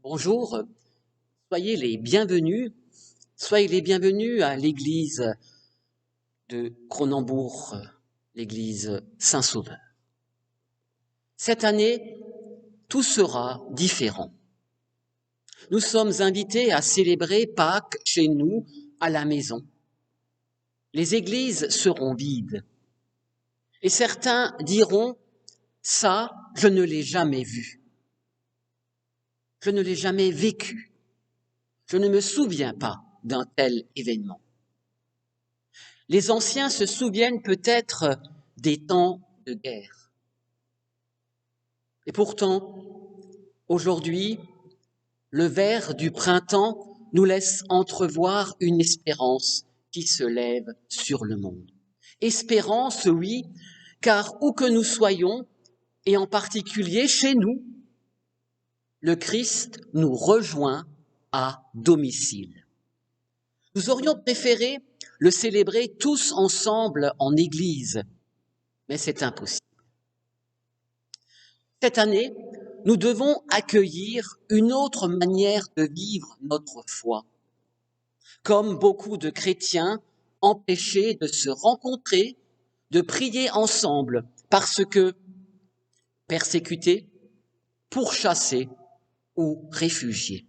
Bonjour, soyez les bienvenus à l'église de Cronenbourg, l'église Saint-Sauveur. Cette année, tout sera différent. Nous sommes invités à célébrer Pâques chez nous, à la maison. Les églises seront vides. Et certains diront, ça, je ne l'ai jamais vu. Je ne l'ai jamais vécu. Je ne me souviens pas d'un tel événement. Les anciens se souviennent peut-être des temps de guerre. Et pourtant, aujourd'hui, le vert du printemps nous laisse entrevoir une espérance qui se lève sur le monde. Espérance, oui, car où que nous soyons, et en particulier chez nous, le Christ nous rejoint à domicile. Nous aurions préféré le célébrer tous ensemble en église, mais c'est impossible. Cette année, nous devons accueillir une autre manière de vivre notre foi. Comme beaucoup de chrétiens empêchés de se rencontrer, de prier ensemble parce que persécutés, pourchassés ou réfugiés.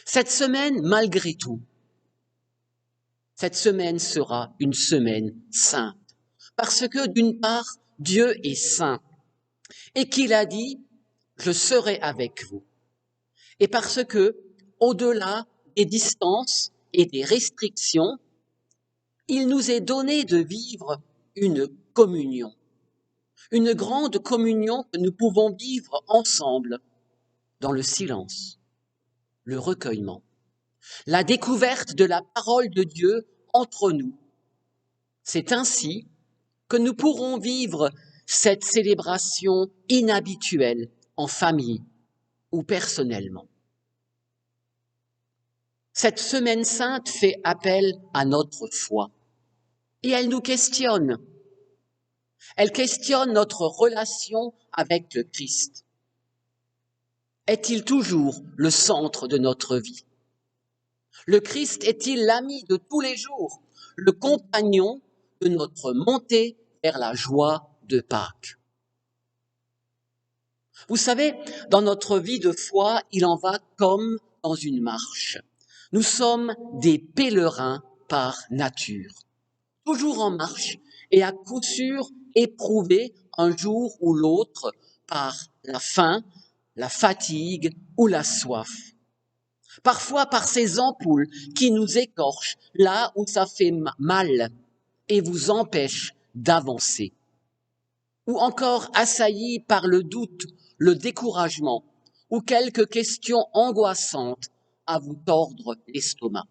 Cette semaine, malgré tout, cette semaine sera une semaine sainte. Parce que d'une part, Dieu est saint et qu'il a dit « je serai avec vous ». Et parce que, au-delà des distances et des restrictions, il nous est donné de vivre une communion, une grande communion que nous pouvons vivre ensemble dans le silence, le recueillement, la découverte de la parole de Dieu entre nous. C'est ainsi que nous pourrons vivre cette célébration inhabituelle en famille ou personnellement. Cette semaine sainte fait appel à notre foi et elle nous questionne. Elle questionne notre relation avec le Christ. Est-il toujours le centre de notre vie? Le Christ est-il l'ami de tous les jours, le compagnon de notre montée vers la joie de Pâques? Vous savez, dans notre vie de foi, il en va comme dans une marche. Nous sommes des pèlerins par nature, toujours en marche et à coup sûr éprouvés un jour ou l'autre par la faim, la fatigue ou la soif. Parfois par ces ampoules qui nous écorchent là où ça fait mal et vous empêchent d'avancer. Ou encore assaillis par le doute, le découragement ou quelques questions angoissantes à vous tordre l'estomac.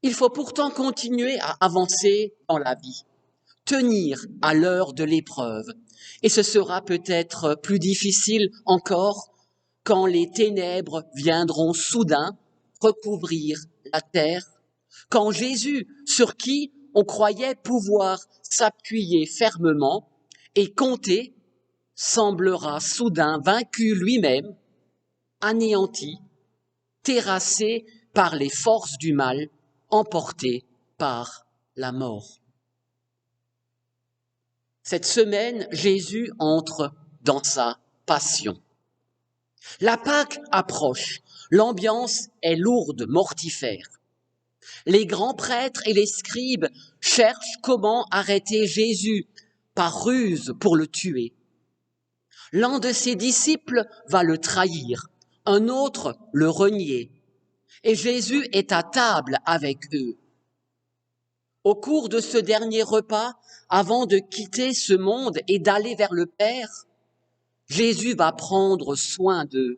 Il faut pourtant continuer à avancer dans la vie, tenir à l'heure de l'épreuve. Et ce sera peut-être plus difficile encore quand les ténèbres viendront soudain recouvrir la terre, quand Jésus, sur qui on croyait pouvoir s'appuyer fermement et compter, semblera soudain vaincu lui-même, anéanti, terrassé par les forces du mal, emporté par la mort. Cette semaine, Jésus entre dans sa passion. La Pâque approche, l'ambiance est lourde, mortifère. Les grands prêtres et les scribes cherchent comment arrêter Jésus par ruse pour le tuer. L'un de ses disciples va le trahir, un autre le renier, et Jésus est à table avec eux. Au cours de ce dernier repas, avant de quitter ce monde et d'aller vers le Père, Jésus va prendre soin d'eux.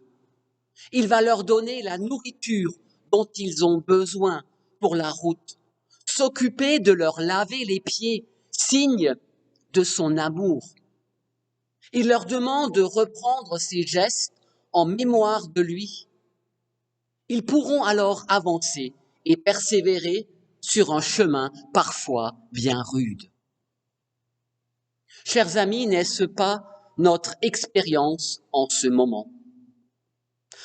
Il va leur donner la nourriture dont ils ont besoin pour la route, s'occuper de leur laver les pieds, signe de son amour. Il leur demande de reprendre ces gestes en mémoire de lui. Ils pourront alors avancer et persévérer sur un chemin parfois bien rude. Chers amis, n'est-ce pas notre expérience en ce moment.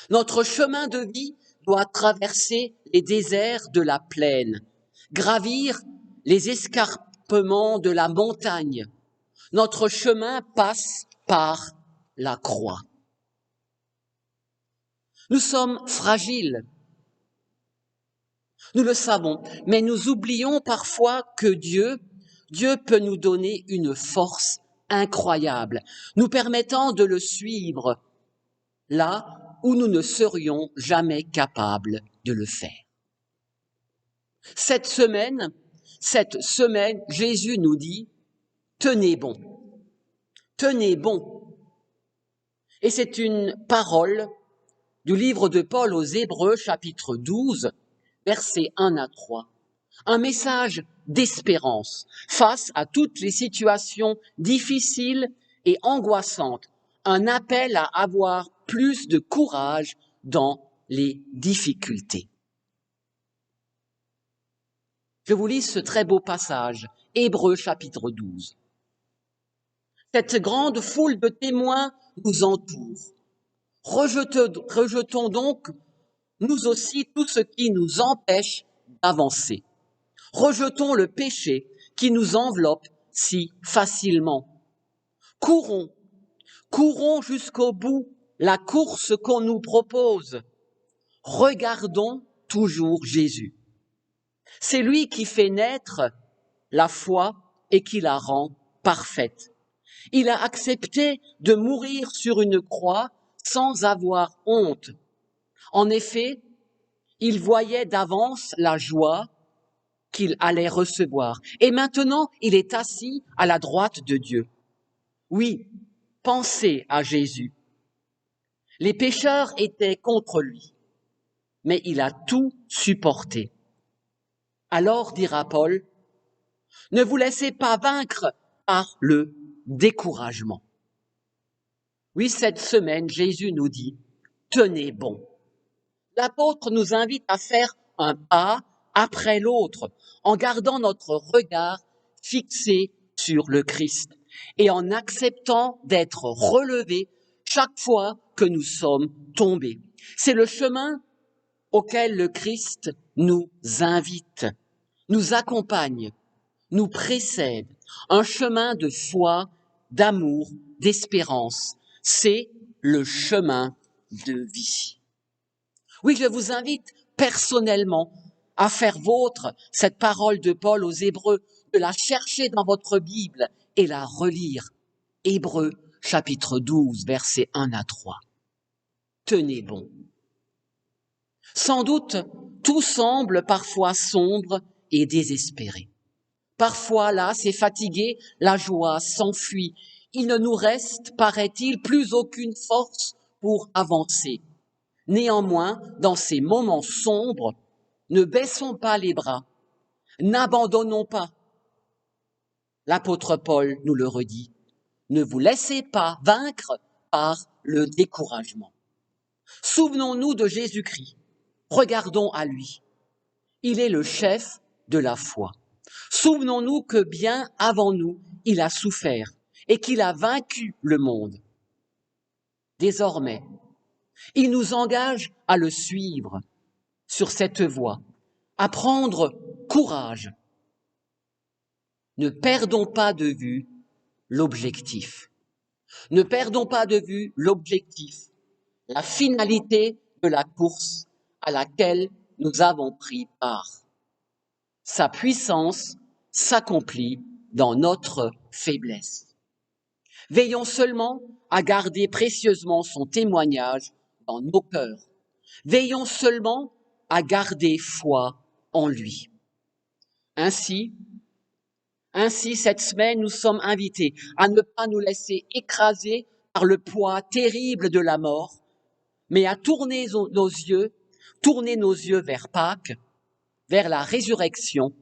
Notre chemin de vie doit traverser les déserts de la plaine, gravir les escarpements de la montagne. Notre chemin passe par la croix. Nous sommes fragiles, nous le savons, mais nous oublions parfois que Dieu peut nous donner une force incroyable, nous permettant de le suivre là où nous ne serions jamais capables de le faire. Cette semaine, Jésus nous dit, tenez bon, tenez bon. Et c'est une parole du livre de Paul aux Hébreux, chapitre 12, versets 1 à 3. Un message d'espérance face à toutes les situations difficiles et angoissantes. Un appel à avoir plus de courage dans les difficultés. Je vous lis ce très beau passage, Hébreux chapitre 12. Cette grande foule de témoins nous entoure. Rejetons donc, nous aussi, tout ce qui nous empêche d'avancer. Rejetons le péché qui nous enveloppe si facilement. Courons jusqu'au bout la course qu'on nous propose. Regardons toujours Jésus. C'est lui qui fait naître la foi et qui la rend parfaite. Il a accepté de mourir sur une croix sans avoir honte. En effet, il voyait d'avance la joie qu'il allait recevoir. Et maintenant, il est assis à la droite de Dieu. Oui, pensez à Jésus. Les pécheurs étaient contre lui, mais il a tout supporté. Alors, dira Paul, ne vous laissez pas vaincre par le découragement. Oui, cette semaine, Jésus nous dit, tenez bon. L'apôtre nous invite à faire un pas après l'autre, en gardant notre regard fixé sur le Christ et en acceptant d'être relevés chaque fois que nous sommes tombés. C'est le chemin auquel le Christ nous invite, nous accompagne, nous précède, un chemin de foi, d'amour, d'espérance. C'est le chemin de vie. Oui, je vous invite personnellement à faire vôtre cette parole de Paul aux Hébreux, de la chercher dans votre Bible et la relire. Hébreux, chapitre 12, versets 1 à 3. Tenez bon. Sans doute, tout semble parfois sombre et désespéré. Parfois, là, c'est fatigué, la joie s'enfuit. Il ne nous reste, paraît-il, plus aucune force pour avancer. Néanmoins, dans ces moments sombres, ne baissons pas les bras, n'abandonnons pas. L'apôtre Paul nous le redit, ne vous laissez pas vaincre par le découragement. Souvenons-nous de Jésus-Christ, regardons à lui. Il est le chef de la foi. Souvenons-nous que bien avant nous, il a souffert et qu'il a vaincu le monde. Désormais, il nous engage à le suivre sur cette voie, à prendre courage. Ne perdons pas de vue l'objectif. Ne perdons pas de vue l'objectif, la finalité de la course à laquelle nous avons pris part. Sa puissance s'accomplit dans notre faiblesse. Veillons seulement à garder précieusement son témoignage dans nos cœurs. Veillons seulement à garder foi en lui. Ainsi, cette semaine, nous sommes invités à ne pas nous laisser écraser par le poids terrible de la mort, mais à tourner nos yeux vers Pâques, vers la résurrection,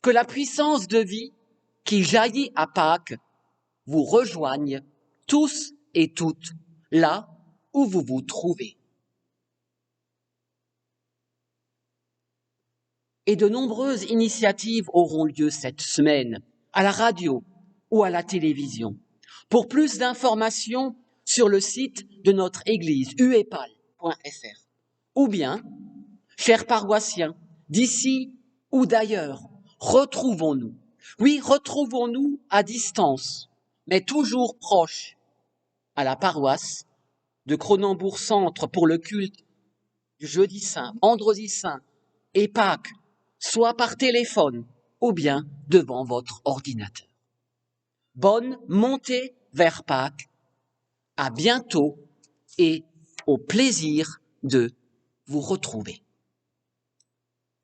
que la puissance de vie qui jaillit à Pâques vous rejoigne tous et toutes là où vous vous trouvez. Et de nombreuses initiatives auront lieu cette semaine, à la radio ou à la télévision. Pour plus d'informations sur le site de notre église, uepal.fr. Ou bien, chers paroissiens, d'ici ou d'ailleurs, retrouvons-nous. Oui, retrouvons-nous à distance, mais toujours proches, à la paroisse de Cronenbourg-Centre pour le culte du jeudi saint, vendredi saint et Pâques, soit par téléphone ou bien devant votre ordinateur. Bonne montée vers Pâques, à bientôt et au plaisir de vous retrouver.